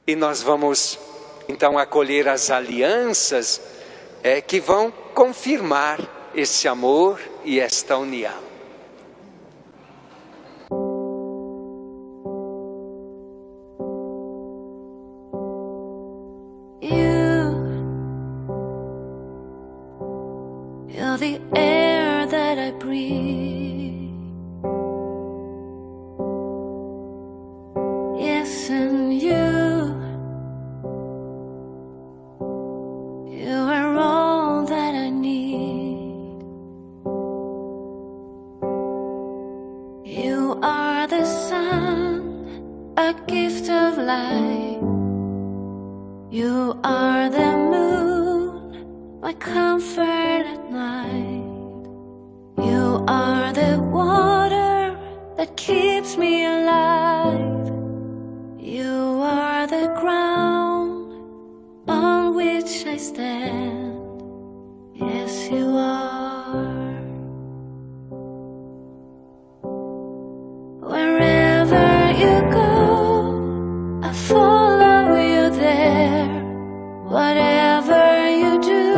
E nós vamos então acolher as alianças que vão confirmar esse amor e esta união. You're the air that I breathe. Yes, and you are all that I need. You are the sun, a gift of light. You are the moon, my comfort at night. You are the water that keeps me alive. You are the ground on which I stand. Yes, you are. Wherever you go, I follow you there. Whatever you do,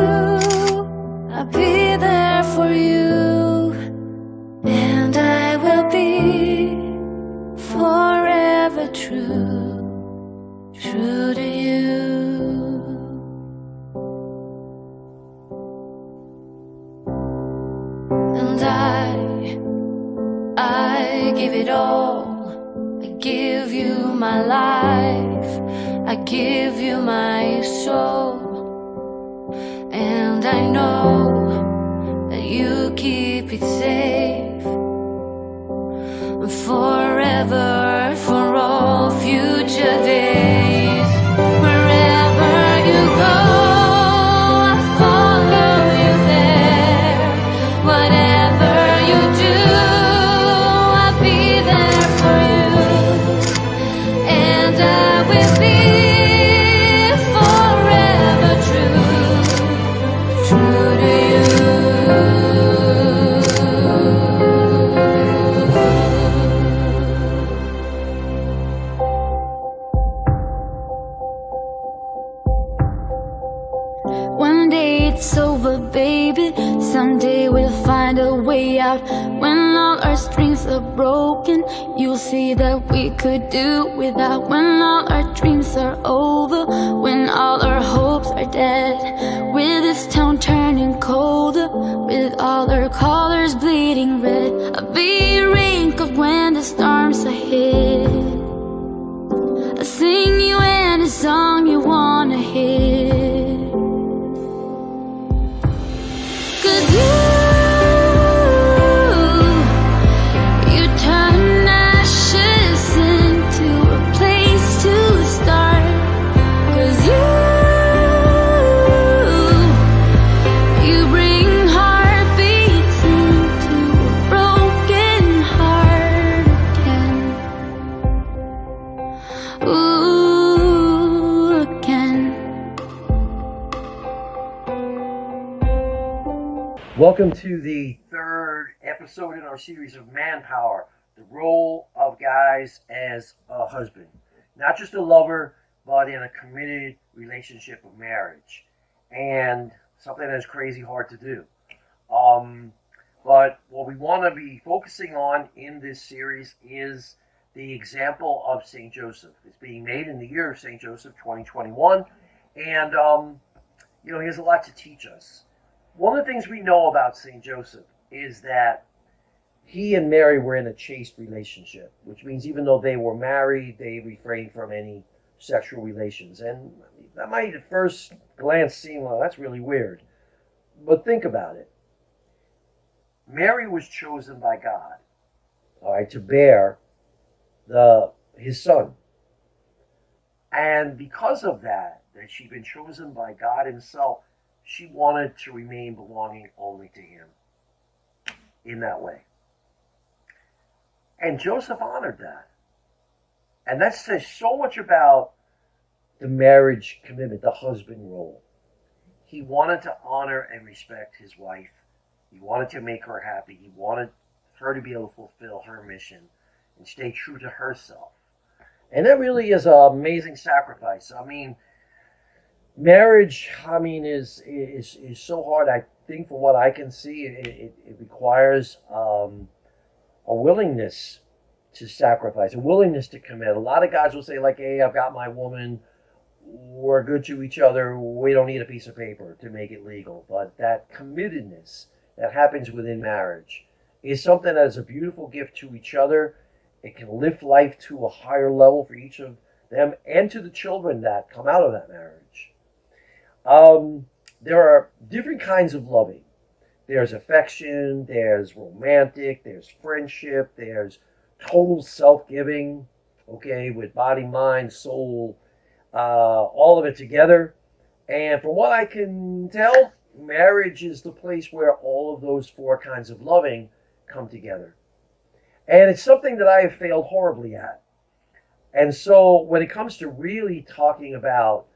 I'll be there for you. And I will be forever true, true to you. And I give it all. I give you my life. I give you my soul. And I know that you keep it safe forever, for all future days. Wherever you go, I follow you there. Whatever you do, I'll be there for you. And I will be forever true, true to you. One day it's over, baby. Someday we'll find a way out. When all our strings are broken, you'll see that we could do without. When all our dreams are over, when all our hopes are dead, with this town turning colder, with all our colors bleeding red, I'll be a raincoat when the storms are hit. I'll sing you any song you wanna hear. 'Cause you turn ashes into a place to start. 'Cause you bring heartbeats into a broken heart again. Ooh, again. Welcome to the third episode in our series of Manpower, the role of guys as a husband. Not just a lover, but in a committed relationship of marriage. And something that's crazy hard to do. But what we want to be focusing on in this series is the example of St. Joseph. It's being made in the year of St. Joseph, 2021. And, he has a lot to teach us. One of the things we know about St. Joseph is that he and Mary were in a chaste relationship, which means even though they were married, they refrained from any sexual relations. And that might at first glance seem, well, that's really weird. But think about it. Mary was chosen by God, all right, to bear his son. And because of that she'd been chosen by God himself, she wanted to remain belonging only to him in that way. And Joseph honored that. And that says so much about the marriage commitment, the husband role. He wanted to honor and respect his wife. He wanted to make her happy. He wanted her to be able to fulfill her mission and stay true to herself. And that really is an amazing sacrifice. I mean, marriage, I mean, is so hard. I think from what I can see, it requires a willingness to sacrifice, a willingness to commit. A lot of guys will say, like, hey, I've got my woman, we're good to each other, we don't need a piece of paper to make it legal. But that committedness that happens within marriage is something that is a beautiful gift to each other. It can lift life to a higher level for each of them and to the children that come out of that marriage. There are different kinds of loving. There's affection, there's romantic, there's friendship, there's total self-giving, okay, with body, mind, soul, all of it together. And from what I can tell, marriage is the place where all of those four kinds of loving come together. And it's something that I have failed horribly at. And so when it comes to really talking about,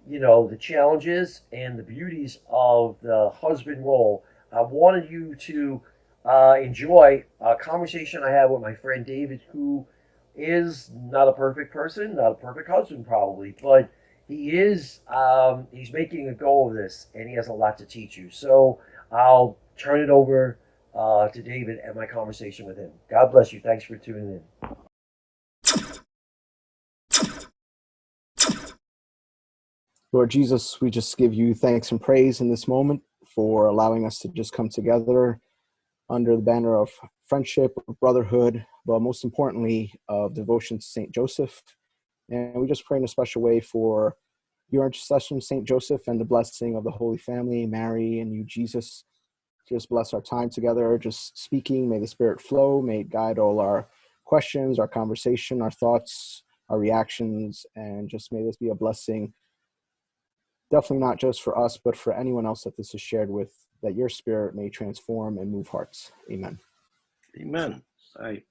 the challenges and the beauties of the husband role, I wanted you to enjoy a conversation I had with my friend David, who is not a perfect person, not a perfect husband probably, but he is, he's making a go of this, and he has a lot to teach you. So I'll turn it over to David and my conversation with him. God bless you. Thanks for tuning in. Lord Jesus, we just give you thanks and praise in this moment for allowing us to just come together under the banner of friendship, brotherhood, but most importantly, of devotion to St. Joseph. And we just pray in a special way for your intercession, St. Joseph, and the blessing of the Holy Family, Mary, and you, Jesus. Just bless our time together, just speaking. May the Spirit flow. May it guide all our questions, our conversation, our thoughts, our reactions, and just may this be a blessing, definitely not just for us, but for anyone else that this is shared with, that your Spirit may transform and move hearts. Amen. Amen. All right.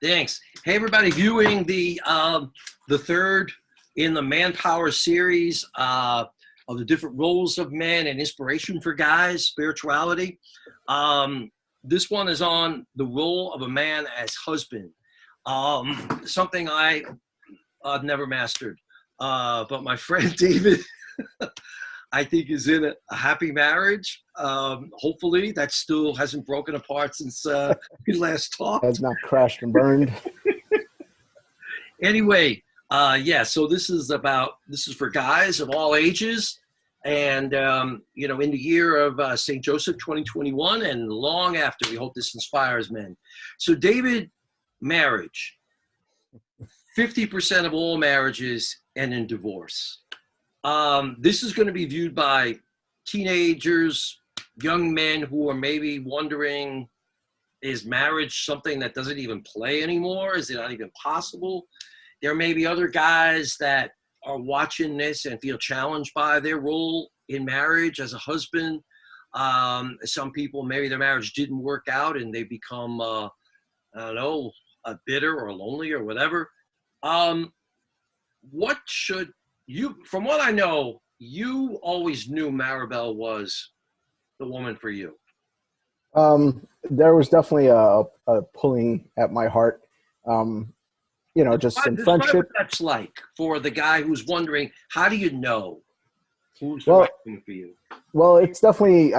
Thanks. Hey, everybody, viewing the third in the Manpower series of the different roles of men and inspiration for guys, spirituality. This one is on the role of a man as husband. Something I've never mastered. But my friend David, I think, is in a happy marriage. Hopefully, that still hasn't broken apart since we last talked. Has not crashed and burned. Anyway, so this is for guys of all ages. And, in the year of St. Joseph 2021 and long after, we hope this inspires men. So, David, marriage. 50% of all marriages end in divorce. This is going to be viewed by teenagers, young men who are maybe wondering, is marriage something that doesn't even play anymore? Is it not even possible? There may be other guys that are watching this and feel challenged by their role in marriage as a husband. Some people, maybe their marriage didn't work out and they become, bitter or lonely or whatever. What should you, from what I know, you always knew Maribel was the woman for you. There was definitely a pulling at my heart, just in friendship. What that's like for the guy who's wondering, how do you know who's the right thing for you? Well, it's definitely,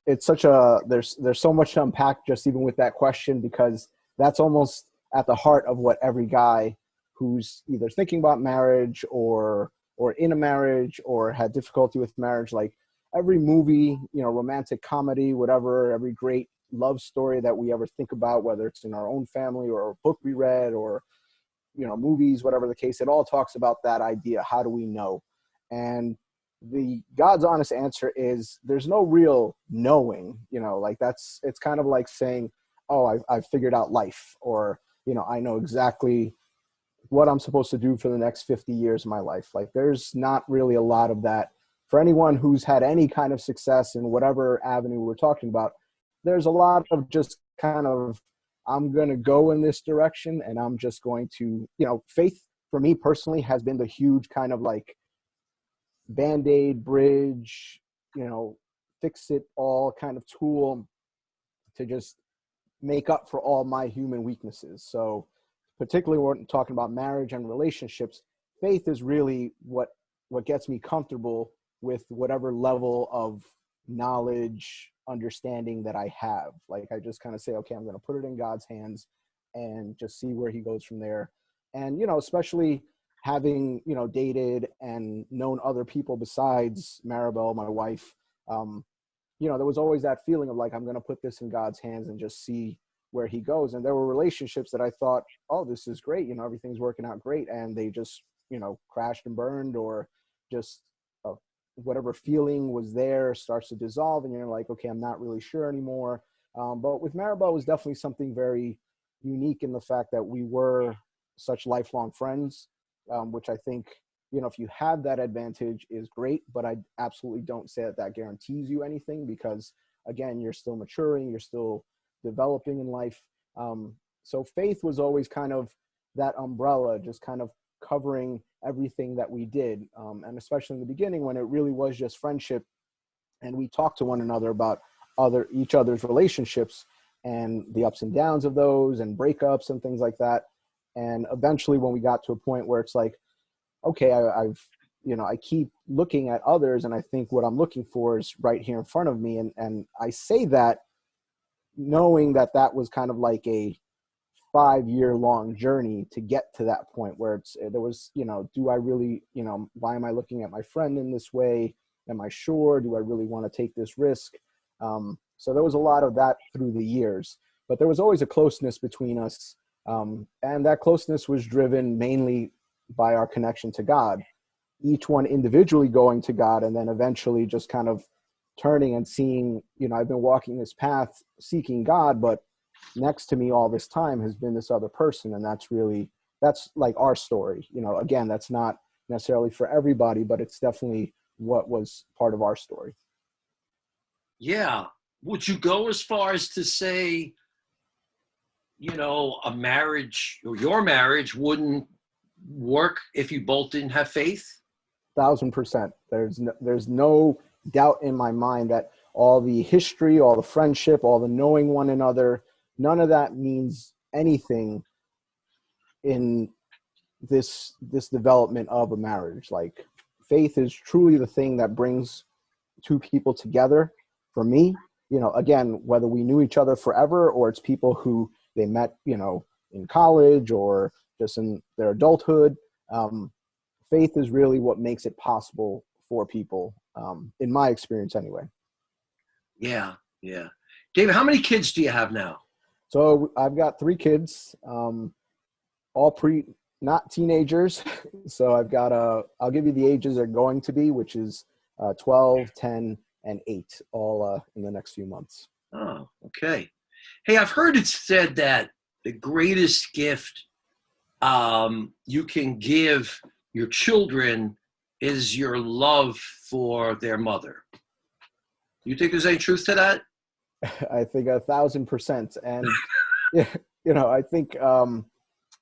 it's such there's so much to unpack just even with that question, because that's almost at the heart of what every guy who's either thinking about marriage or in a marriage or had difficulty with marriage, like every movie, romantic comedy, whatever, every great love story that we ever think about, whether it's in our own family or a book we read or, movies, whatever the case, it all talks about that idea. How do we know? And the God's honest answer is there's no real knowing, it's kind of like saying, oh, I've figured out life, or, I know exactly what I'm supposed to do for the next 50 years of my life. Like, there's not really a lot of that for anyone who's had any kind of success in whatever avenue we're talking about. There's a lot of just kind of, I'm going to go in this direction and I'm just going to, faith for me personally has been the huge kind of like Band-Aid, bridge, fix it all kind of tool to just make up for all my human weaknesses. So particularly when we're talking about marriage and relationships, faith is really what gets me comfortable with whatever level of knowledge, understanding that I have. Like, I just kind of say, okay, I'm going to put it in God's hands and just see where he goes from there. And, especially having, dated and known other people besides Maribel, my wife, there was always that feeling of like, I'm going to put this in God's hands and just see where he goes. And there were relationships that I thought, oh, this is great. Everything's working out great. And they just, crashed and burned, or just whatever feeling was there starts to dissolve. And you're like, okay, I'm not really sure anymore. But with Maribel, it was definitely something very unique in the fact that we were such lifelong friends, which I think, if you have that advantage is great, but I absolutely don't say that guarantees you anything, because again, you're still maturing, you're still developing in life. So faith was always kind of that umbrella, just kind of covering everything that we did. And especially in the beginning, when it really was just friendship, and we talked to one another about each other's relationships and the ups and downs of those and breakups and things like that. And eventually when we got to a point where it's like, okay, I keep looking at others, and I think what I'm looking for is right here in front of me. And I say that knowing that was kind of like a 5-year long journey to get to that point where there was, do I really, why am I looking at my friend in this way? Am I sure? Do I really want to take this risk? So there was a lot of that through the years, but there was always a closeness between us. And that closeness was driven mainly by our connection to God, each one individually going to God, and then eventually just kind of turning and seeing, I've been walking this path seeking God, but next to me all this time has been this other person. And that's like our story. Again, that's not necessarily for everybody, but it's definitely what was part of our story. Yeah. Would you go as far as to say, a marriage or your marriage wouldn't work if you both didn't have faith? 1,000%. There's no doubt in my mind that all the history, all the friendship, all the knowing one another, none of that means anything in this development of a marriage. Like, faith is truly the thing that brings two people together. For me, again, whether we knew each other forever or it's people who they met, in college or just in their adulthood, faith is really what makes it possible for people, in my experience anyway. Yeah. David, how many kids do you have now? So I've got 3 kids, all not teenagers. So I've got I'll give you the ages they're going to be, which is 12, 10, and 8, all in the next few months. Oh, okay. Hey, I've heard it said that the greatest gift you can give your children is your love for their mother. Do you think there's any truth to that? I think 1,000%. And, I think,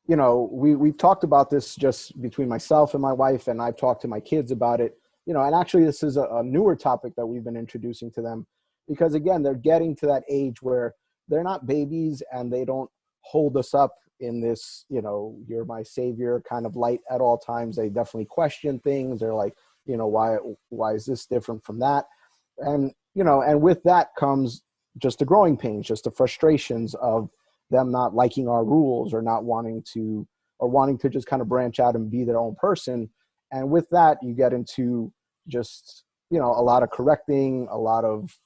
we've talked about this just between myself and my wife, and I've talked to my kids about it, and actually this is a newer topic that we've been introducing to them, because again, they're getting to that age where they're not babies and they don't hold us up in this, you're my savior kind of light at all times. They definitely question things. They're like, why is this different from that? And, and with that comes just the growing pains, just the frustrations of them not liking our rules, or not wanting to just kind of branch out and be their own person. And with that, you get into just, a lot of correcting, a lot of,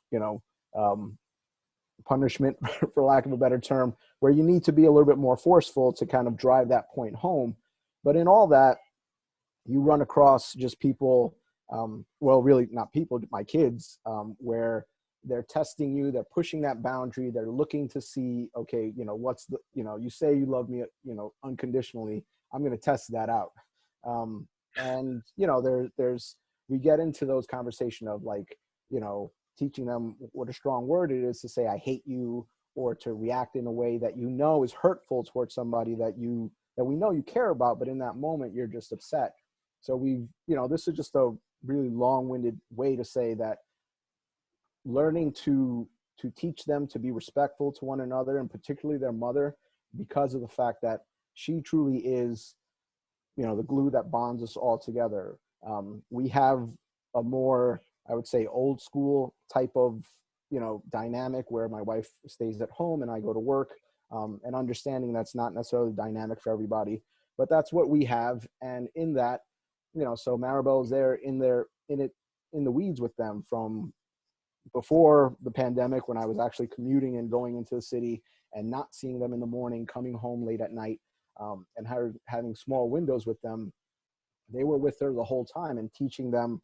punishment, for lack of a better term, where you need to be a little bit more forceful to kind of drive that point home. But in all that, you run across just people, well, really not people, my kids, where they're testing you, they're pushing that boundary, they're looking to see, okay, what's the, you say you love me, unconditionally, I'm going to test that out. And, we get into those conversations of like, teaching them what a strong word it is to say, I hate you, or to react in a way that is hurtful towards somebody that we know you care about, but in that moment you're just upset. So this is just a really long-winded way to say that learning to teach them to be respectful to one another, and particularly their mother, because of the fact that she truly is, the glue that bonds us all together. We have a more, I would say, old school type of, dynamic where my wife stays at home and I go to work, and understanding that's not necessarily dynamic for everybody, but that's what we have. And in that, so Maribel's there in the weeds with them from before the pandemic, when I was actually commuting and going into the city and not seeing them in the morning, coming home late at night, and having small windows with them. They were with her the whole time, and teaching them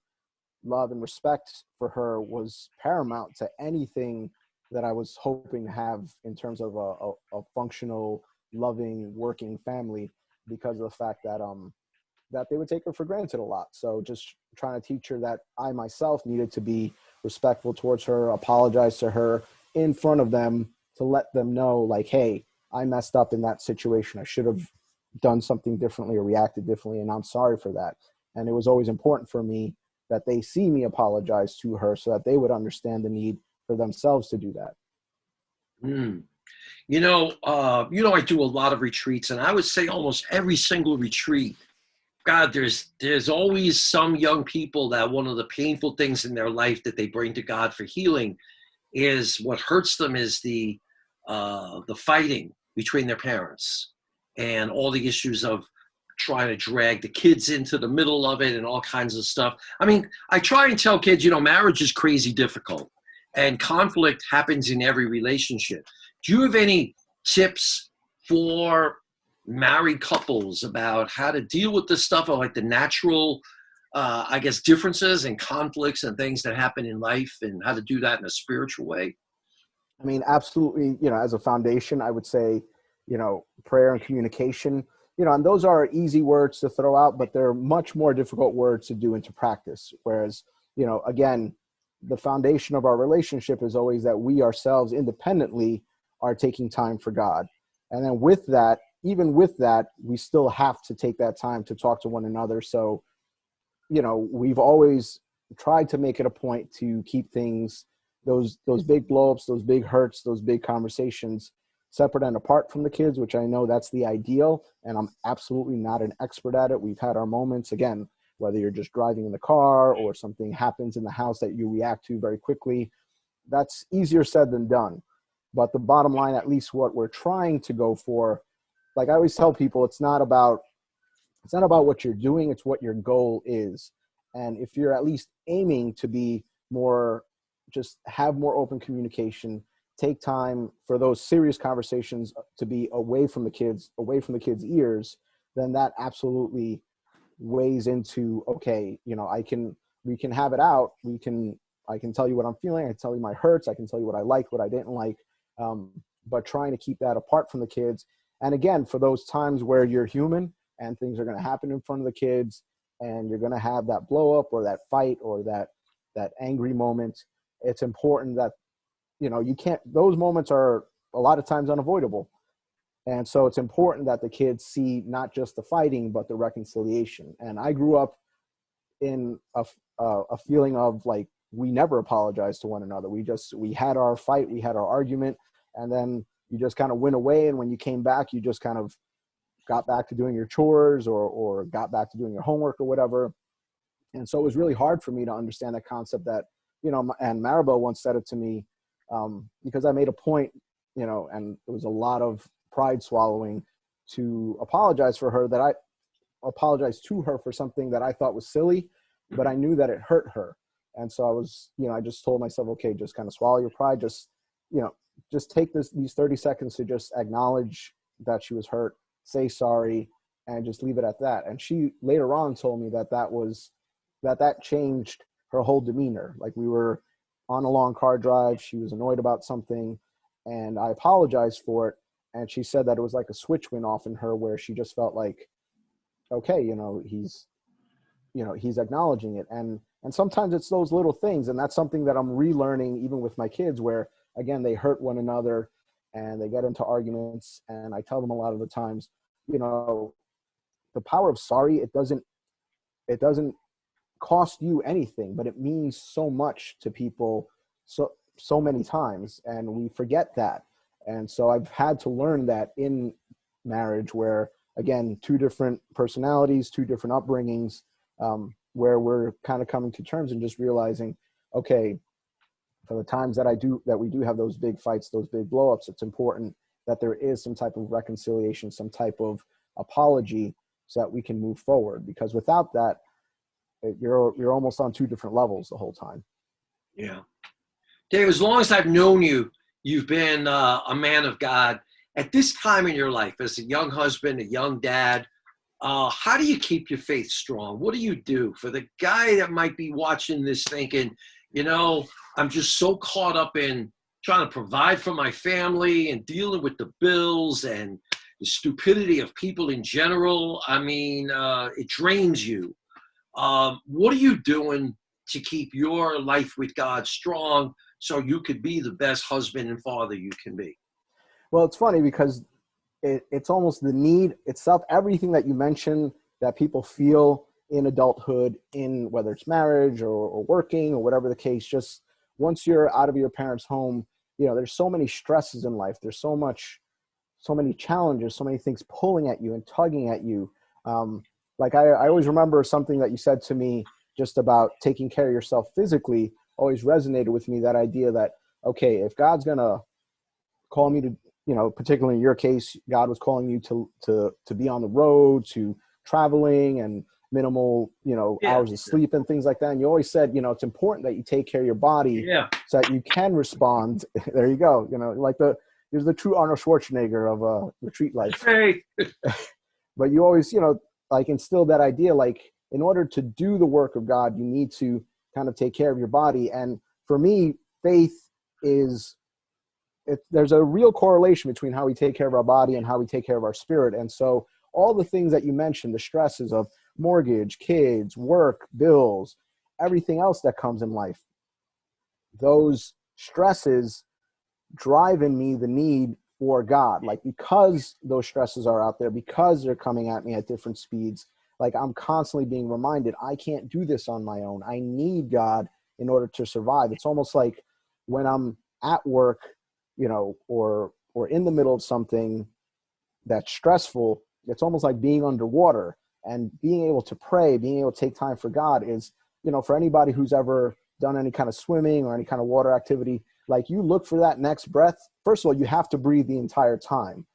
love and respect for her was paramount to anything that I was hoping to have in terms of a functional, loving, working family, because of the fact that they would take her for granted a lot. So just trying to teach her that I myself needed to be respectful towards her, apologize to her in front of them, to let them know, like, hey, I messed up in that situation. I should have done something differently or reacted differently, and I'm sorry for that. And it was always important for me that they see me apologize to her, so that they would understand the need for themselves to do that. Mm. I do a lot of retreats, and I would say almost every single retreat, God, there's always some young people that one of the painful things in their life that they bring to God for healing is what hurts them is the fighting between their parents and all the issues of trying to drag the kids into the middle of it and all kinds of stuff. I mean, I try and tell kids, marriage is crazy difficult and conflict happens in every relationship. Do you have any tips for married couples about how to deal with this stuff, or like the natural, differences and conflicts and things that happen in life, and how to do that in a spiritual way? I mean, absolutely, as a foundation, I would say, prayer and communication, and those are easy words to throw out, but they're much more difficult words to do into practice. Whereas, again, the foundation of our relationship is always that we ourselves independently are taking time for God. And then with that, even with that, we still have to take that time to talk to one another. So, we've always tried to make it a point to keep things, those big blowups, those big hurts, those big conversations, separate and apart from the kids, which I know that's the ideal. And I'm absolutely not an expert at it. We've had our moments, again, whether you're just driving in the car or something happens in the house that you react to very quickly. That's easier said than done. But the bottom line, at least what we're trying to go for, like I always tell people, it's not about what you're doing, it's what your goal is. And if you're at least aiming to be more, just have more open communication, take time for those serious conversations to be away from the kids' ears, then that absolutely weighs into, okay, we can have it out. I can tell you what I'm feeling. I can tell you my hurts. I can tell you what I liked, what I didn't like. But trying to keep that apart from the kids. And again, for those times where you're human and things are going to happen in front of the kids, and you're going to have that blow up or that fight or that angry moment, it's important that, you can't, those moments are a lot of times unavoidable. And so it's important that the kids see not just the fighting, but the reconciliation. And I grew up in a feeling of like, we never apologized to one another. We had our fight, we had our argument, and then you just kind of went away. And when you came back, you just kind of got back to doing your chores or got back to doing your homework or whatever. And so it was really hard for me to understand that concept that, and Maribel once said it to me, because I made a point, and it was a lot of pride swallowing to apologize for her, that I apologized to her for something that I thought was silly, but I knew that it hurt her. And so I just told myself, okay, just kind of swallow your pride. Just take these 30 seconds to just acknowledge that she was hurt, say sorry, and just leave it at that. And she later on told me that changed her whole demeanor. Like, we were on a long car drive. She was annoyed about something and I apologized for it. And she said that it was like a switch went off in her, where she just felt like, okay, he's acknowledging it. And sometimes it's those little things. And that's something that I'm relearning even with my kids, where again, they hurt one another and they get into arguments. And I tell them a lot of the times, the power of sorry, it doesn't cost you anything, but it means so much to people so many times, and we forget that. And so I've had to learn that in marriage, where again, two different personalities, two different upbringings, where we're kind of coming to terms and just realizing, okay, for the times that we do have those big fights, those big blowups, it's important that there is some type of reconciliation, some type of apology, so that we can move forward. Because without that, you're almost on two different levels the whole time. Yeah. Dave, as long as I've known you, you've been a man of God. At this time in your life, as a young husband, a young dad, how do you keep your faith strong? What do you do for the guy that might be watching this thinking, you know, I'm just so caught up in trying to provide for my family and dealing with the bills and the stupidity of people in general. I mean, it drains you. What are you doing to keep your life with God strong so you could be the best husband and father you can be? Well, it's funny because it's almost the need itself, everything that you mentioned that people feel in adulthood, in whether it's marriage or working or whatever the case, just once you're out of your parents' home, you know, there's so many stresses in life. There's so many challenges, so many things pulling at you and tugging at you. Like I always remember something that you said to me just about taking care of yourself physically always resonated with me, that idea that, okay, if God's going to call me to, you know, particularly in your case, God was calling you to be on the road, to traveling and minimal, you know, hours of sleep and things like that. And you always said, you know, it's important that you take care of your body so that you can respond. There you go. You know, like there's the true Arnold Schwarzenegger of retreat life. Hey. But you always, you know, like instilled that idea, like in order to do the work of God, you need to kind of take care of your body. And for me, faith is, there's a real correlation between how we take care of our body and how we take care of our spirit. And so all the things that you mentioned, the stresses of mortgage, kids, work, bills, everything else that comes in life, those stresses drive in me the need for God. Like, because those stresses are out there, because they're coming at me at different speeds, like I'm constantly being reminded, I can't do this on my own. I need God in order to survive. It's almost like when I'm at work, you know, or in the middle of something that's stressful, it's almost like being underwater. And being able to pray, being able to take time for God is, you know, for anybody who's ever done any kind of swimming or any kind of water activity, like you look for that next breath. First of all, you have to breathe the entire time.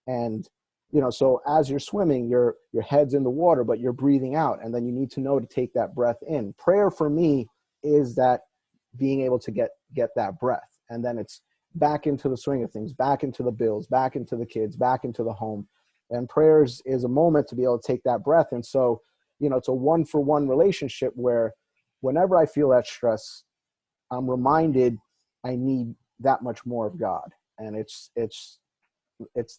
And, you know, so as you're swimming, your head's in the water, but you're breathing out. And then you need to know to take that breath in. Prayer for me is that being able to get that breath. And then it's back into the swing of things, back into the bills, back into the kids, back into the home. And prayers is a moment to be able to take that breath. And so, you know, it's a one-for-one relationship where whenever I feel that stress, I'm reminded I need that much more of God. And it's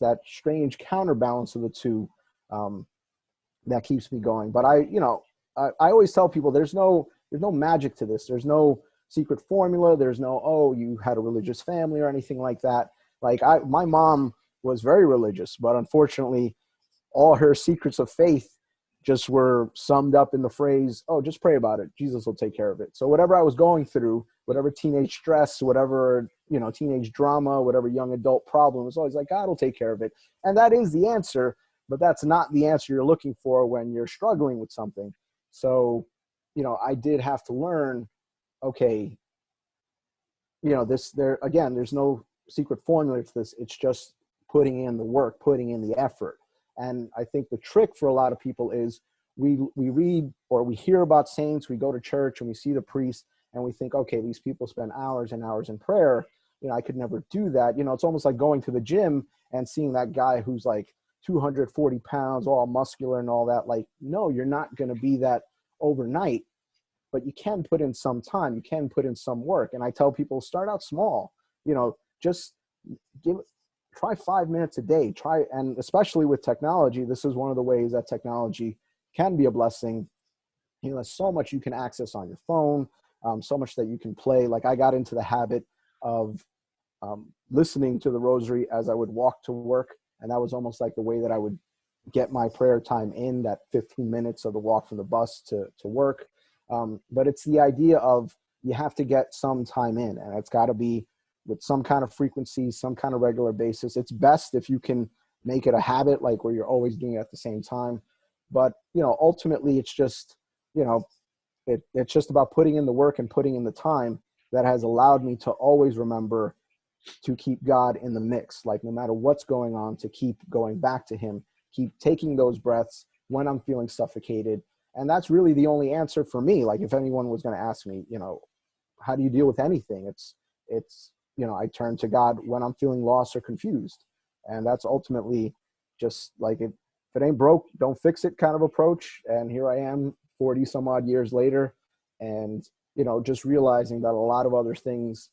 that strange counterbalance of the two that keeps me going. But I always tell people there's no magic to this. There's no secret formula. There's no, oh, you had a religious family or anything like that. Like my mom was very religious, but unfortunately all her secrets of faith just were summed up in the phrase, oh, just pray about it. Jesus will take care of it. So whatever I was going through, whatever teenage stress, whatever, you know, teenage drama, whatever young adult problem, it's always like, God will take care of it. And that is the answer, but that's not the answer you're looking for when you're struggling with something. So, you know, I did have to learn, okay, you know, there's no secret formula to this. It's just putting in the work, putting in the effort. And I think the trick for a lot of people is we read or we hear about saints, we go to church and we see the priest and we think, okay, these people spend hours and hours in prayer. You know, I could never do that. You know, it's almost like going to the gym and seeing that guy who's like 240 pounds, all muscular and all that. Like, no, you're not going to be that overnight, but you can put in some time. You can put in some work. And I tell people, start out small, you know, just try 5 minutes a day. And especially with technology, this is one of the ways that technology can be a blessing. You know, there's so much you can access on your phone, so much that you can play. Like I got into the habit of listening to the rosary as I would walk to work. And that was almost like the way that I would get my prayer time in, that 15 minutes of the walk from the bus to work. But it's the idea of you have to get some time in, and it's got to be with some kind of frequency, some kind of regular basis. It's best if you can make it a habit, like where you're always doing it at the same time. But, ultimately it's just, it's just about putting in the work and putting in the time that has allowed me to always remember to keep God in the mix. Like, no matter what's going on, to keep going back to him, keep taking those breaths when I'm feeling suffocated. And that's really the only answer for me. Like, if anyone was going to ask me, how do you deal with anything? It's, I turn to God when I'm feeling lost or confused. And that's ultimately just like, if it ain't broke, don't fix it kind of approach. And here I am 40 some odd years later. And, just realizing that a lot of other things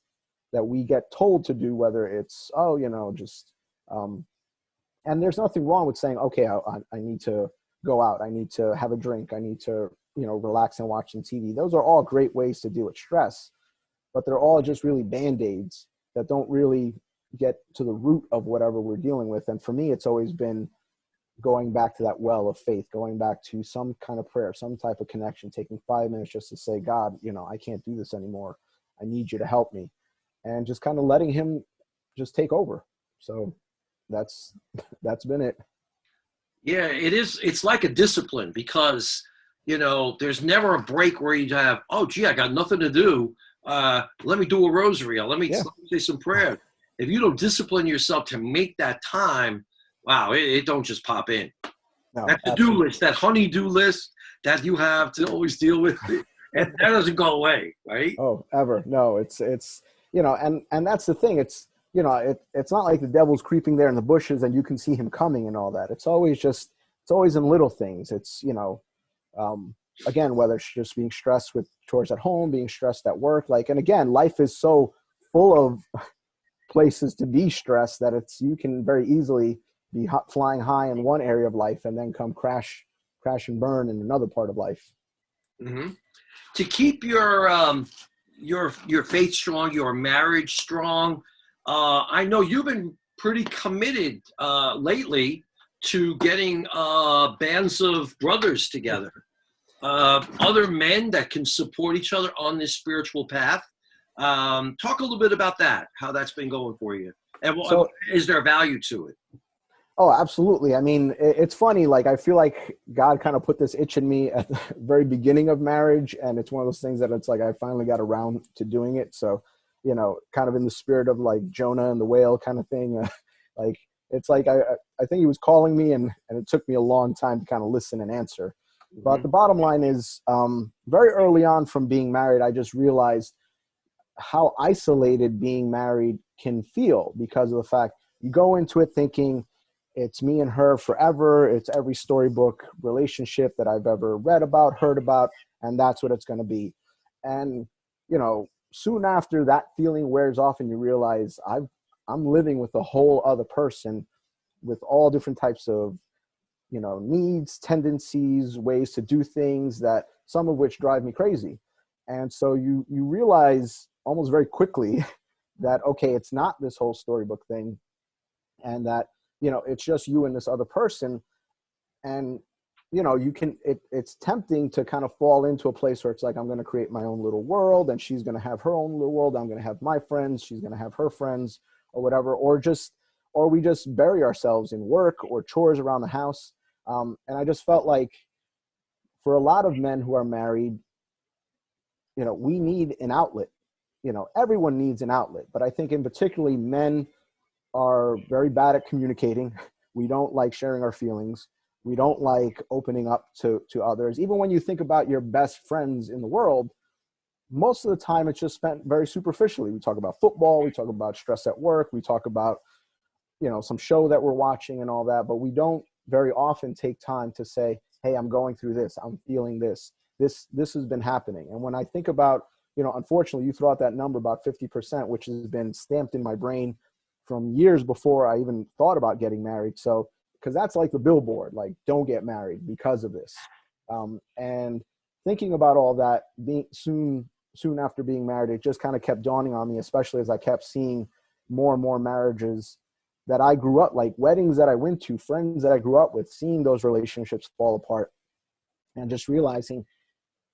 that we get told to do, whether it's, and there's nothing wrong with saying, okay, I need to go out. I need to have a drink. I need to, relax and watch some TV. Those are all great ways to deal with stress, but they're all just really Band-Aids that don't really get to the root of whatever we're dealing with. And for me, it's always been going back to that well of faith, going back to some kind of prayer, some type of connection, taking 5 minutes just to say, God, I can't do this anymore. I need you to help me. And just kind of letting him just take over. So that's been it. Yeah, it is. It's like a discipline because, there's never a break where you have, oh, gee, I got nothing to do. Let me do a rosary. Let me say some prayer. If you don't discipline yourself to make that time, wow, it don't just pop in. No, that to-do list, that honey-do list that you have to always deal with, and that doesn't go away, right? Oh, ever. No, it's and that's the thing. It's, it's not like the devil's creeping there in the bushes and you can see him coming and all that. It's always in little things. It's, again, whether it's just being stressed with chores at home, being stressed at work, and again, life is so full of places to be stressed that you can very easily be flying high in one area of life and then come crash and burn in another part of life. Mm-hmm. To keep your faith strong, your marriage strong, I know you've been pretty committed lately to getting bands of brothers together, other men that can support each other on this spiritual path. Talk a little bit about that, how that's been going for you, and is there value to it? Oh, absolutely. I mean, it's funny. Like, I feel like God kind of put this itch in me at the very beginning of marriage. And it's one of those things that it's like, I finally got around to doing it. So, kind of in the spirit of like Jonah and the whale kind of thing. Like, it's like, I think he was calling me and it took me a long time to kind of listen and answer. Mm-hmm. But the bottom line is, very early on from being married, I just realized how isolated being married can feel because of the fact you go into it thinking, it's me and her forever. It's every storybook relationship that I've ever read about, heard about, and that's what it's going to be. And, soon after that feeling wears off and you realize I'm living with a whole other person with all different types of, needs, tendencies, ways to do things that some of which drive me crazy. And so you realize almost very quickly that, okay, it's not this whole storybook thing and that, it's just you and this other person. And, it's tempting to kind of fall into a place where it's like, I'm going to create my own little world and she's going to have her own little world. I'm going to have my friends. She's going to have her friends or whatever, or we just bury ourselves in work or chores around the house. And I just felt like for a lot of men who are married, we need an outlet. Everyone needs an outlet, but I think in particularly men are very bad at communicating. We don't like sharing our feelings. We don't like opening up to others. Even when you think about your best friends in the world, most of the time it's just spent very superficially. We talk about football, we talk about stress at work, we talk about, some show that we're watching and all that, but we don't very often take time to say, hey, I'm going through this, I'm feeling this has been happening. And when I think about, unfortunately, you throw out that number about 50%, which has been stamped in my brain from years before I even thought about getting married. So, because that's like the billboard, like, don't get married because of this. And thinking about all that, being soon after being married, it just kind of kept dawning on me, especially as I kept seeing more and more marriages that I grew up, like weddings that I went to, friends that I grew up with, seeing those relationships fall apart and just realizing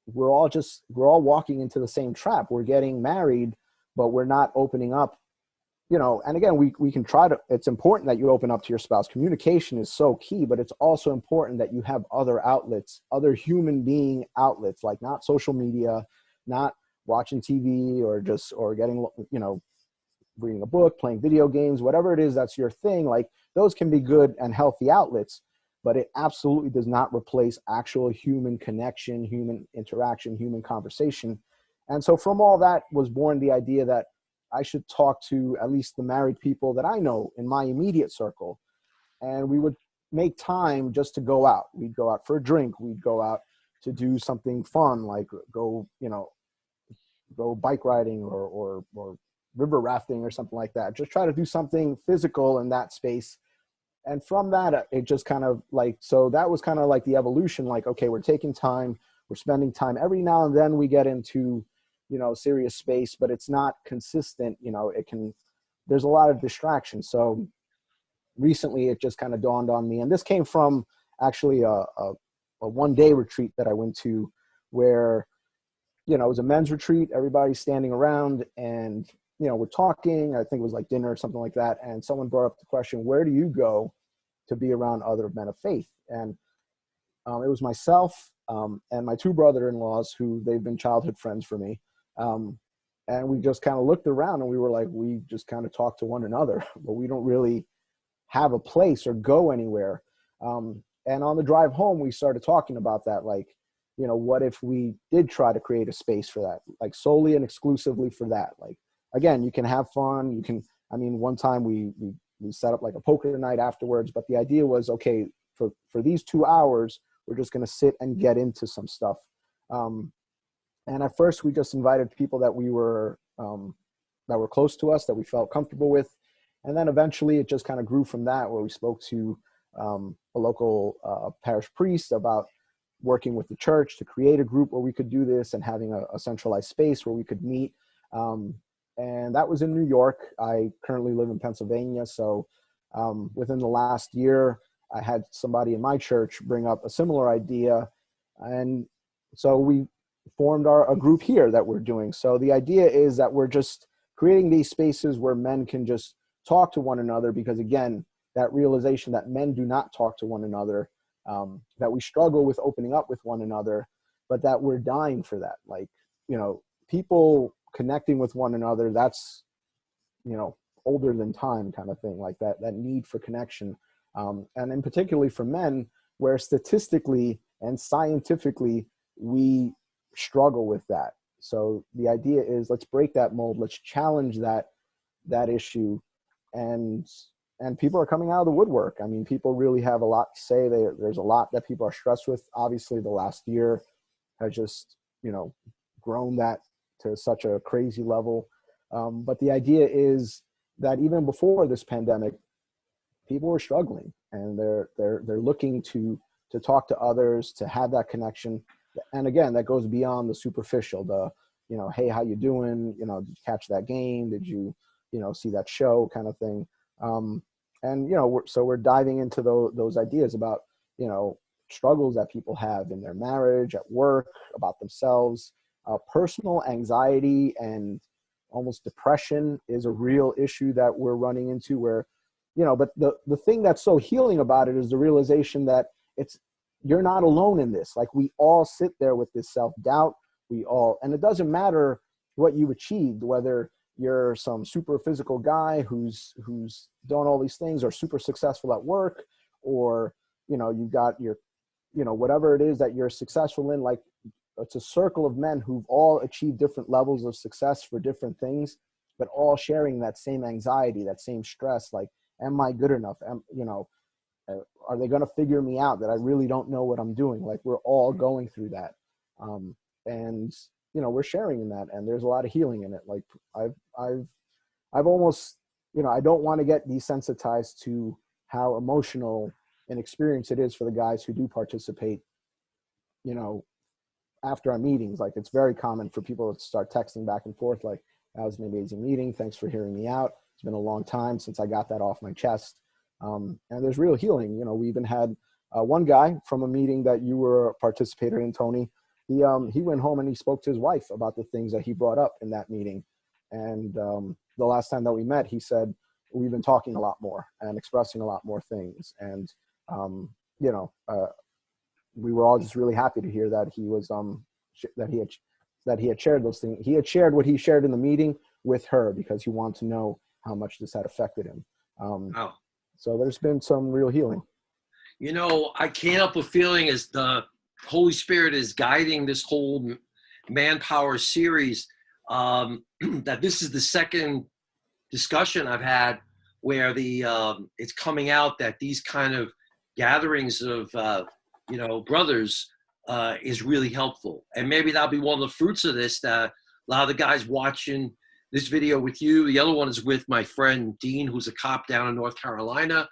we're all walking into the same trap. We're getting married, but we're not opening up you know, and again, we can try to, it's important that you open up to your spouse. Communication is so key, but it's also important that you have other outlets, other human being outlets, like not social media, not watching TV or getting, you know, reading a book, playing video games, whatever it is that's your thing. Like those can be good and healthy outlets, but it absolutely does not replace actual human connection, human interaction, human conversation. And so from all that was born the idea that I should talk to at least the married people that I know in my immediate circle. And we would make time just to go out. We'd go out for a drink. We'd go out to do something fun, like go, you know, go bike riding or river rafting or something like that. Just try to do something physical in that space. And from that, it just kind of like, so that was kind of like the evolution, like, okay, we're taking time, we're spending time. Every now and then we get into, you know, serious space, but it's not consistent. You know, it can, there's a lot of distraction. So recently it just kind of dawned on me. And this came from actually a 1-day retreat that I went to where, you know, it was a men's retreat. Everybody's standing around and, you know, we're talking. I think it was like dinner or something like that. And someone brought up the question, where do you go to be around other men of faith? And it was myself and my 2 brother-in-laws who they've been childhood friends for me. And we just kind of looked around and we were like, we just kind of talk to one another, but we don't really have a place or go anywhere. And on the drive home, we started talking about that. Like, you know, what if we did try to create a space for that, like solely and exclusively for that? Like, again, you can have fun. You can, I mean, one time we set up like a poker night afterwards, but the idea was, okay, for these 2 hours, we're just going to sit and get into some stuff. And at first we just invited people that we were, that were close to us, that we felt comfortable with. And then eventually it just kind of grew from that, where we spoke to a local parish priest about working with the church to create a group where we could do this and having a centralized space where we could meet. And that was in New York. I currently live in Pennsylvania. So within the last year, I had somebody in my church bring up a similar idea. And so we formed a group here that we're doing. So the idea is that we're just creating these spaces where men can just talk to one another, because again, that realization that men do not talk to one another, that we struggle with opening up with one another, but that we're dying for that. Like, you know, people connecting with one another, that's, you know, older than time kind of thing, like that need for connection. And in particularly for men, where statistically and scientifically, we struggle with that. So the idea is, let's break that mold, let's challenge that issue. And people are coming out of the woodwork. I mean, people really have a lot to say. There's a lot that people are stressed with. Obviously, the last year has just, you know, grown that to such a crazy level. But the idea is that even before this pandemic, people were struggling, and they're looking to talk to others, to have that connection. And again, that goes beyond the superficial, the, you know, hey, how you doing? You know, did you catch that game? Did you, you know, see that show kind of thing? And, you know, so we're diving into those ideas about, you know, struggles that people have in their marriage, at work, about themselves. Personal anxiety and almost depression is a real issue that we're running into, where, you know, but the thing that's so healing about it is the realization that you're not alone in this. Like, we all sit there with this self-doubt. And it doesn't matter what you achieved, whether you're some super physical guy who's done all these things, or super successful at work, or, you know, you got your, you know, whatever it is that you're successful in. Like, it's a circle of men who've all achieved different levels of success for different things, but all sharing that same anxiety, that same stress. Like, am I good enough? You know, are they going to figure me out, that I really don't know what I'm doing? Like, we're all going through that. And, you know, we're sharing in that, and there's a lot of healing in it. Like, I've almost, you know, I don't want to get desensitized to how emotional an experience it is for the guys who do participate, you know, after our meetings. Like, it's very common for people to start texting back and forth, like, that was an amazing meeting, thanks for hearing me out. It's been a long time since I got that off my chest. And there's real healing. You know, we even had one guy from a meeting that you were a participator in, Tony. He went home and he spoke to his wife about the things that he brought up in that meeting. And the last time that we met, he said, we've been talking a lot more and expressing a lot more things. And, you know, we were all just really happy to hear that he was, that he had shared those things. He had shared what he shared in the meeting with her because he wanted to know how much this had affected him. Wow. So there's been some real healing. You know, I can't help but feeling as the Holy Spirit is guiding this whole Manpower series, that this is the second discussion I've had where it's coming out that these kind of gatherings of, you know, brothers is really helpful. And maybe that'll be one of the fruits of this, that a lot of the guys watching this video with you, the other one is with my friend Dean, who's a cop down in North Carolina,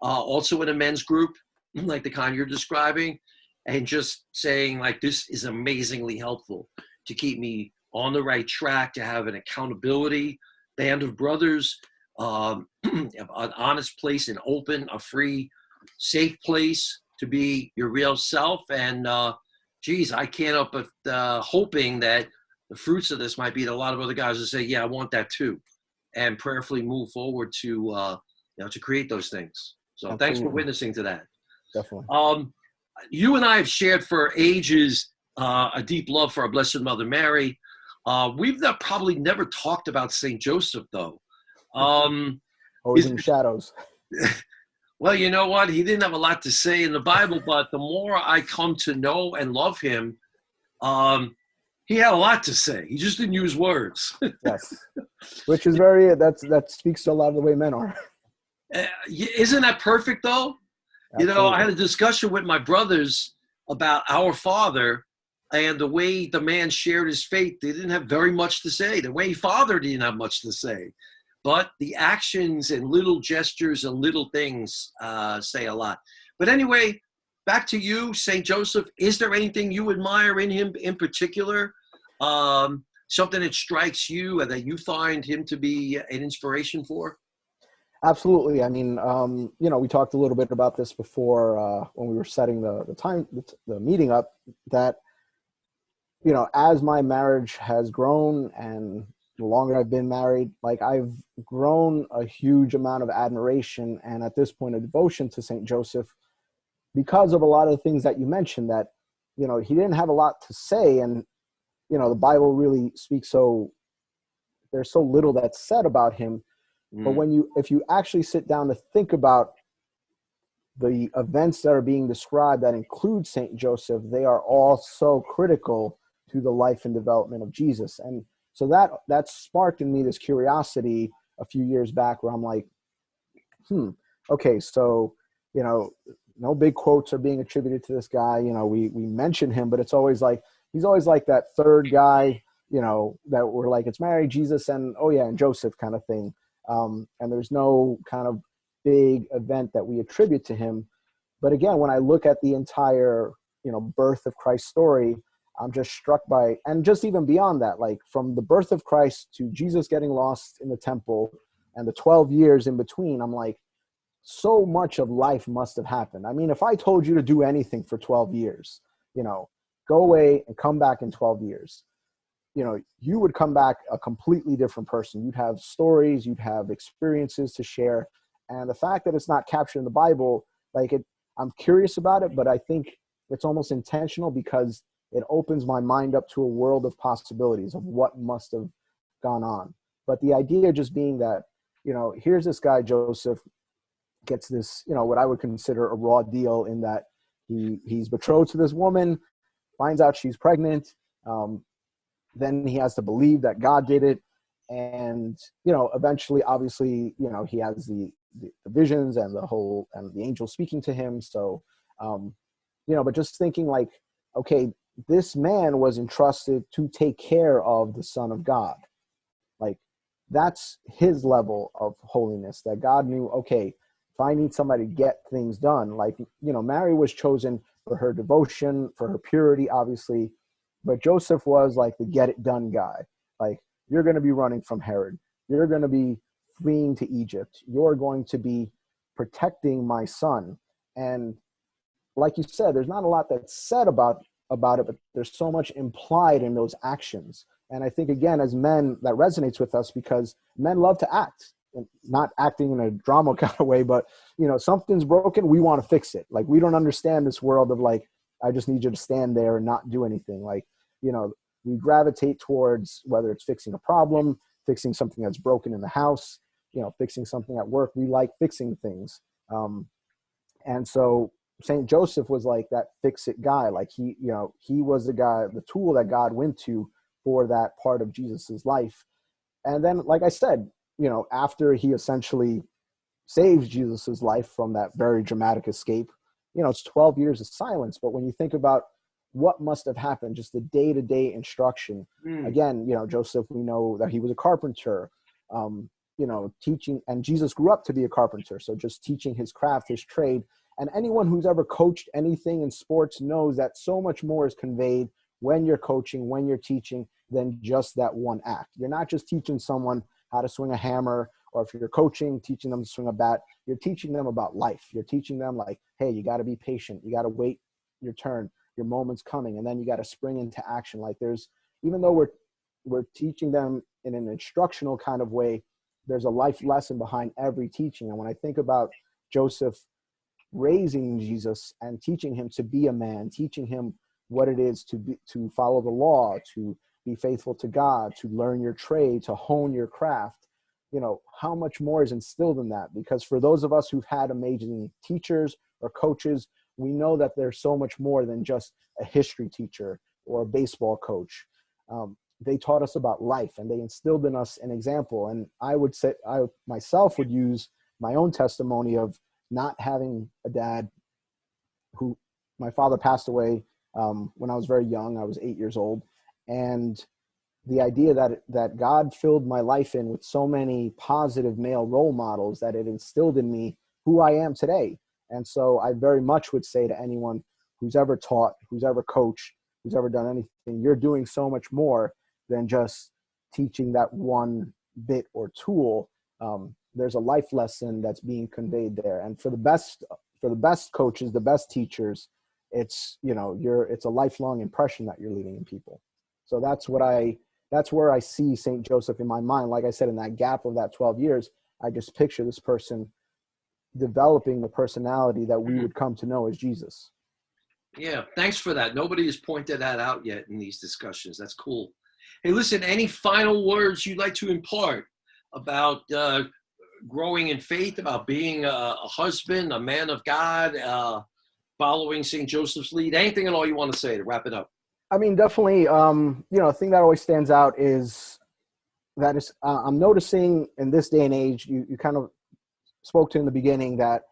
also in a men's group, like the kind you're describing, and just saying like, this is amazingly helpful to keep me on the right track, to have an accountability band of brothers, an honest place, an open, a free, safe place to be your real self. And geez, I can't help but hoping that the fruits of this might be that a lot of other guys will say, yeah, I want that too, and prayerfully move forward to, you know, to create those things. So Absolutely. Thanks for witnessing to that. Definitely. You and I have shared for ages a deep love for our Blessed Mother Mary. We've probably never talked about St. Joseph, though. Always in the shadows. Well, you know what? He didn't have a lot to say in the Bible, but the more I come to know and love him, he had a lot to say. He just didn't use words. Yes. Which is that speaks to a lot of the way men are. Isn't that perfect, though? Absolutely. You know, I had a discussion with my brothers about our Father, and the way the man shared his faith, they didn't have very much to say. The way Father didn't have much to say. But the actions and little gestures and little things say a lot. But anyway, back to you, St. Joseph. Is there anything you admire in him in particular? Something that strikes you and that you find him to be an inspiration for? Absolutely. I mean, you know, we talked a little bit about this before when we were setting the meeting up, that, you know, as my marriage has grown and the longer I've been married, like, I've grown a huge amount of admiration and at this point a devotion to St. Joseph because of a lot of the things that you mentioned, that, you know, he didn't have a lot to say, and, you know, the Bible really speaks there's so little that's said about him. But if you actually sit down to think about the events that are being described that include St. Joseph, they are all so critical to the life and development of Jesus. And so that sparked in me this curiosity a few years back where I'm like, okay, so, you know, no big quotes are being attributed to this guy. You know, we mention him, but it's always like, he's always like that third guy, you know, that we're like, it's Mary, Jesus, and oh yeah, and Joseph kind of thing. And there's no kind of big event that we attribute to him. But again, when I look at the entire, you know, birth of Christ's story, I'm just struck by, and just even beyond that, like from the birth of Christ to Jesus getting lost in the temple and the 12 years in between, I'm like, so much of life must have happened. I mean, if I told you to do anything for 12 years, you know, go away and come back in 12 years, you know, you would come back a completely different person. You'd have stories, you'd have experiences to share. And the fact that it's not captured in the Bible, like, I'm curious about it, but I think it's almost intentional because it opens my mind up to a world of possibilities of what must have gone on. But the idea just being that, you know, here's this guy, Joseph, gets this, you know, what I would consider a raw deal in that he's betrothed to this woman, finds out she's pregnant. Then he has to believe that God did it. And, you know, eventually, obviously, you know, he has the visions and the angel speaking to him. So, you know, but just thinking like, okay, this man was entrusted to take care of the Son of God. Like, that's his level of holiness, that God knew, okay, if I need somebody to get things done, like, you know, Mary was chosen for her devotion, for her purity, obviously, but Joseph was like the get it done guy. Like, you're going to be running from Herod. You're going to be fleeing to Egypt. You're going to be protecting my son. And like you said, there's not a lot that's said about it, but there's so much implied in those actions. And I think, again, as men, that resonates with us because men love to act, and not acting in a drama kind of way, but, something's broken, we want to fix it. Like, we don't understand this world of like, I just need you to stand there and not do anything. Like, we gravitate towards whether it's fixing a problem, fixing something that's broken in the house, fixing something at work. We like fixing things. And so St. Joseph was like that fix-it guy. Like he was the guy, the tool that God went to for that part of Jesus's life. And then, like I said, after he essentially saves Jesus's life from that very dramatic escape, it's 12 years of silence. But when you think about what must have happened, just the day-to-day instruction, again, Joseph, we know that he was a carpenter, teaching, and Jesus grew up to be a carpenter. So just teaching his craft, his trade. And anyone who's ever coached anything in sports knows that so much more is conveyed when you're coaching, when you're teaching, than just that one act. You're not just teaching someone how to swing a hammer, or if you're coaching, teaching them to swing a bat, you're teaching them about life. You're teaching them like, hey, you got to be patient. You got to wait your turn. Your moment's coming. And then you got to spring into action. Like even though we're teaching them in an instructional kind of way, there's a life lesson behind every teaching. And when I think about Joseph raising Jesus and teaching him to be a man, teaching him what it is to follow the law, to be faithful to God, to learn your trade, to hone your craft, how much more is instilled in that? Because for those of us who've had amazing teachers or coaches, we know that there's so much more than just a history teacher or a baseball coach. They taught us about life, and they instilled in us an example. And I would say, I myself would use my own testimony of not having a dad who, my father passed away when I was very young. I was 8 years old. And the idea that God filled my life in with so many positive male role models that it instilled in me who I am today. And so I very much would say to anyone who's ever taught, who's ever coached, who's ever done anything, you're doing so much more than just teaching that one bit or tool. There's a life lesson that's being conveyed there. And for the best coaches, the best teachers, it's a lifelong impression that you're leaving in people. So that's where I see St. Joseph in my mind. Like I said, in that gap of that 12 years, I just picture this person developing the personality that we would come to know as Jesus. Yeah, thanks for that. Nobody has pointed that out yet in these discussions. That's cool. Hey, listen, any final words you'd like to impart about growing in faith, about being a husband, a man of God, following St. Joseph's lead? Anything at all you want to say to wrap it up? I mean, definitely, a thing that always stands out is that I'm noticing in this day and age, you kind of spoke to in the beginning that,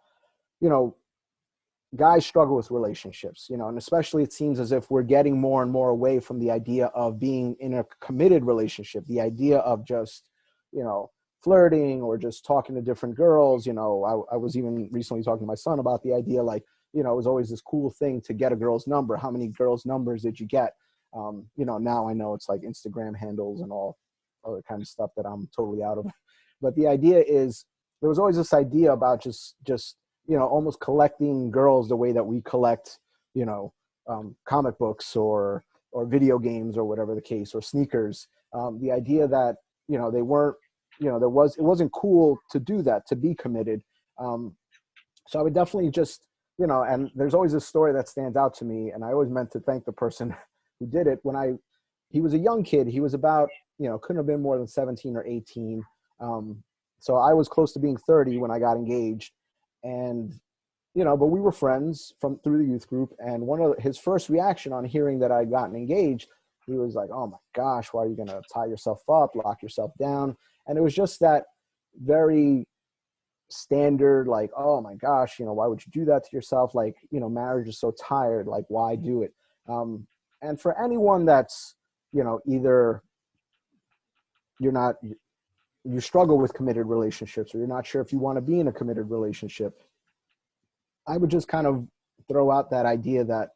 guys struggle with relationships, and especially it seems as if we're getting more and more away from the idea of being in a committed relationship, the idea of just, flirting or just talking to different girls. I was even recently talking to my son about the idea, like, it was always this cool thing to get a girl's number. How many girls' numbers did you get? Now I know it's like Instagram handles and all other kind of stuff that I'm totally out of. But the idea is, there was always this idea about just almost collecting girls the way that we collect, comic books or video games or whatever the case, or sneakers. The idea that, they weren't, it wasn't cool to do that, to be committed. So I would definitely just, and there's always a story that stands out to me, and I always meant to thank the person who did it. He was a young kid. He was about, couldn't have been more than 17 or 18. So I was close to being 30 when I got engaged, and, but we were friends through the youth group. And his first reaction on hearing that I'd gotten engaged, he was like, "Oh my gosh, why are you going to tie yourself up, lock yourself down?" And it was just that very standard, like, "Oh my gosh, why would you do that to yourself? Like, marriage is so tired. Like, why do it?" And for anyone that's, either you struggle with committed relationships, or you're not sure if you want to be in a committed relationship, I would just kind of throw out that idea that,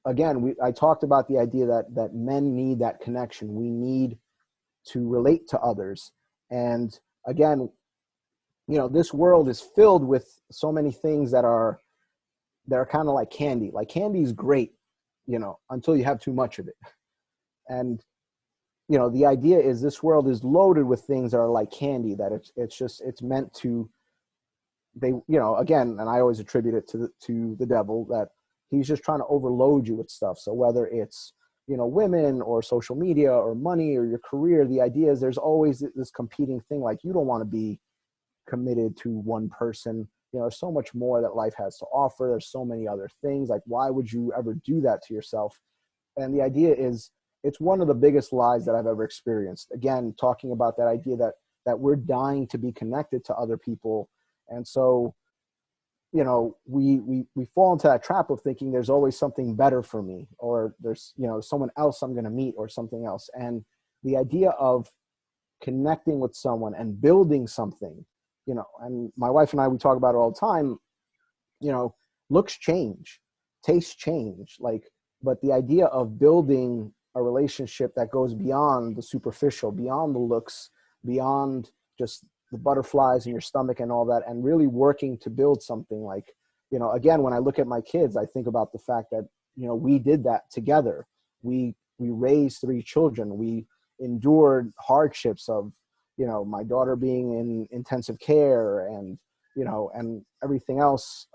again, I talked about the idea that men need that connection. We need to relate to others. And again, this world is filled with so many things that are kind of like candy. Like, candy is great, until you have too much of it. And the idea is this world is loaded with things that are like candy, that it's meant to, again, and I always attribute it to the devil, that he's just trying to overload you with stuff. So whether it's, women or social media or money or your career, the idea is there's always this competing thing. Like, you don't want to be committed to one person. There's so much more that life has to offer. There's so many other things. Like, why would you ever do that to yourself? And the idea is, it's one of the biggest lies that I've ever experienced. Again, talking about that idea that we're dying to be connected to other people. And so, we fall into that trap of thinking there's always something better for me, or there's, someone else I'm going to meet, or something else. And the idea of connecting with someone and building something, and my wife and I, we talk about it all the time, looks change, tastes change, but the idea of building a relationship that goes beyond the superficial, beyond the looks, beyond just the butterflies in your stomach and all that, and really working to build something. Again, when I look at my kids, I think about the fact that, we did that together. We raised 3 children. We endured hardships of, my daughter being in intensive care and, and everything else,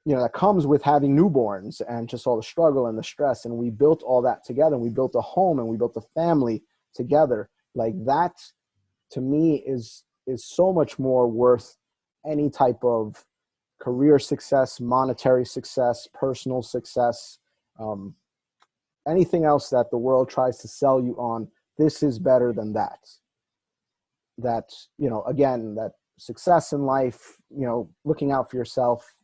that comes with having newborns, and just all the struggle and the stress. And we built all that together, and we built a home, and we built a family together. Like, that to me is so much more worth any type of career success, monetary success, personal success, anything else that the world tries to sell you on. This is better than that. That, again, that success in life, looking out for yourself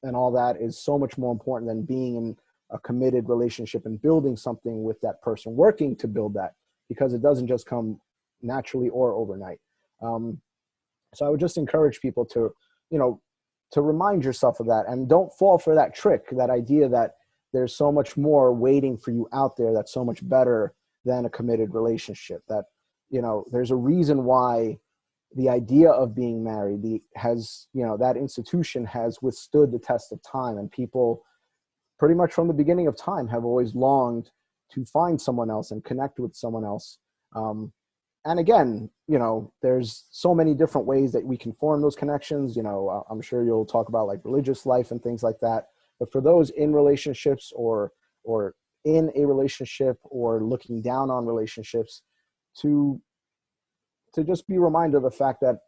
and all that is so much more important than being in a committed relationship and building something with that person, working to build that, because it doesn't just come naturally or overnight. So I would just encourage people to, to remind yourself of that, and don't fall for that trick, that idea that there's so much more waiting for you out there that's so much better than a committed relationship. That, there's a reason why the idea of being married that institution has withstood the test of time, and people pretty much from the beginning of time have always longed to find someone else and connect with someone else. And again, there's so many different ways that we can form those connections. I'm sure you'll talk about like religious life and things like that. But for those in relationships or in a relationship or looking down on relationships, to just be reminded of the fact that,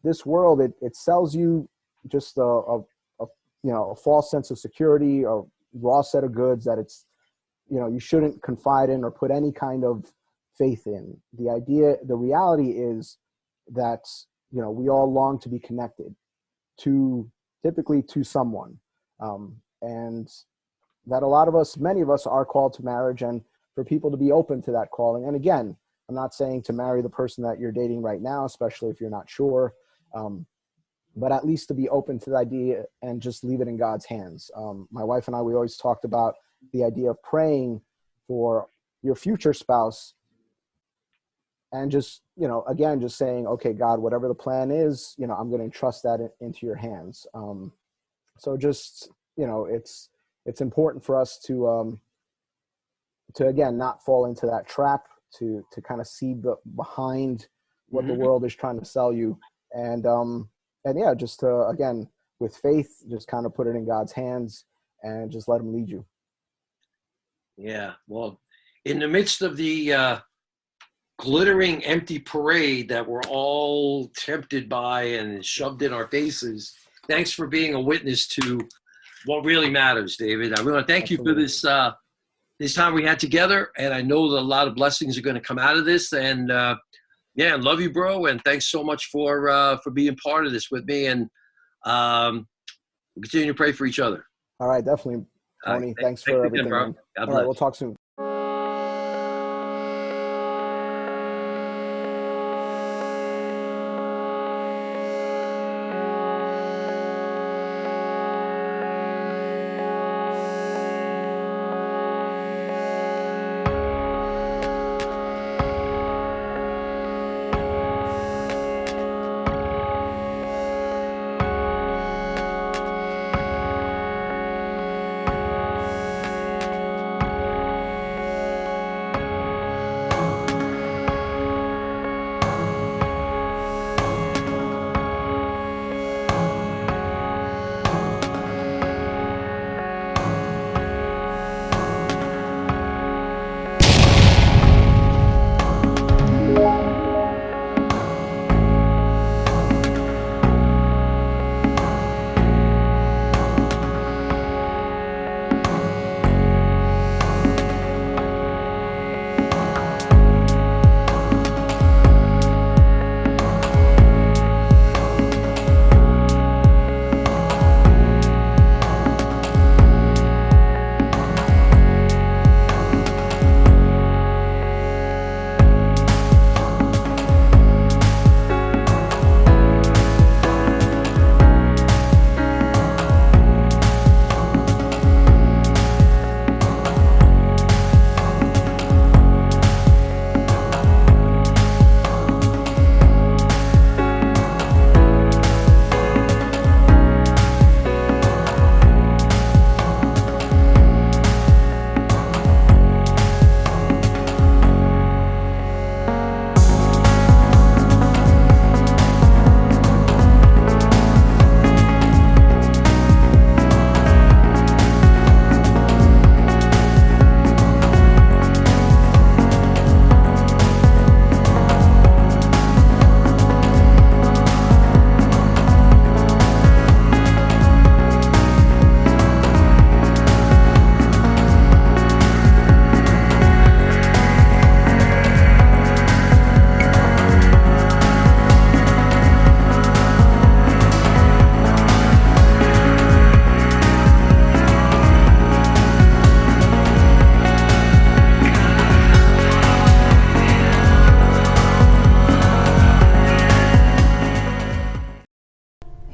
this world, it sells you just a false sense of security, a raw set of goods that it's, you shouldn't confide in or put any kind of faith in. The reality is that, we all long to be connected typically to someone. And that many of us are called to marriage, and for people to be open to that calling. And again, I'm not saying to marry the person that you're dating right now, especially if you're not sure, but at least to be open to the idea and just leave it in God's hands. My wife and I, we always talked about the idea of praying for your future spouse, and just, again, just saying, okay, God, whatever the plan is, I'm going to entrust that into your hands. So just, it's important for us to again, not fall into that trap, to kind of see behind what the world is trying to sell you. And yeah, just to, again, with faith, just kind of put it in God's hands and just let him lead you. Yeah. Well, in the midst of the glittering empty parade that we're all tempted by and shoved in our faces, thanks for being a witness to what really matters, David. I want to thank Absolutely. you for this time we had together, and I know that a lot of blessings are going to come out of this. And yeah, love you, bro, and thanks so much for being part of this with me. And we'll continue to pray for each other. All right, definitely, Tony. Right, thanks for everything, again, bro. man. God All bless. right, we'll talk soon.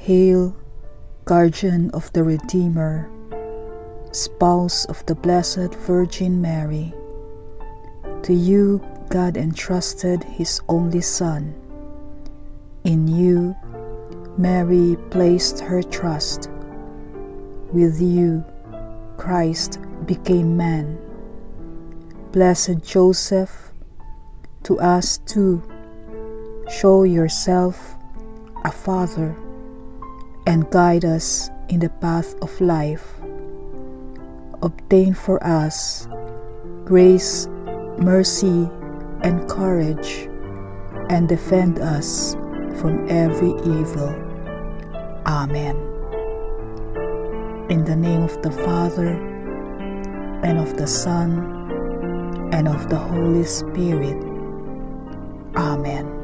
Hail, guardian of the Redeemer, spouse of the Blessed Virgin Mary. To you God entrusted His only Son. In you Mary placed her trust. With you Christ became man. Blessed Joseph, to us too show yourself a father and guide us in the path of life. Obtain for us grace, mercy, and courage, and defend us from every evil. Amen. In the name of the Father, and of the Son, and of the Holy Spirit. Amen.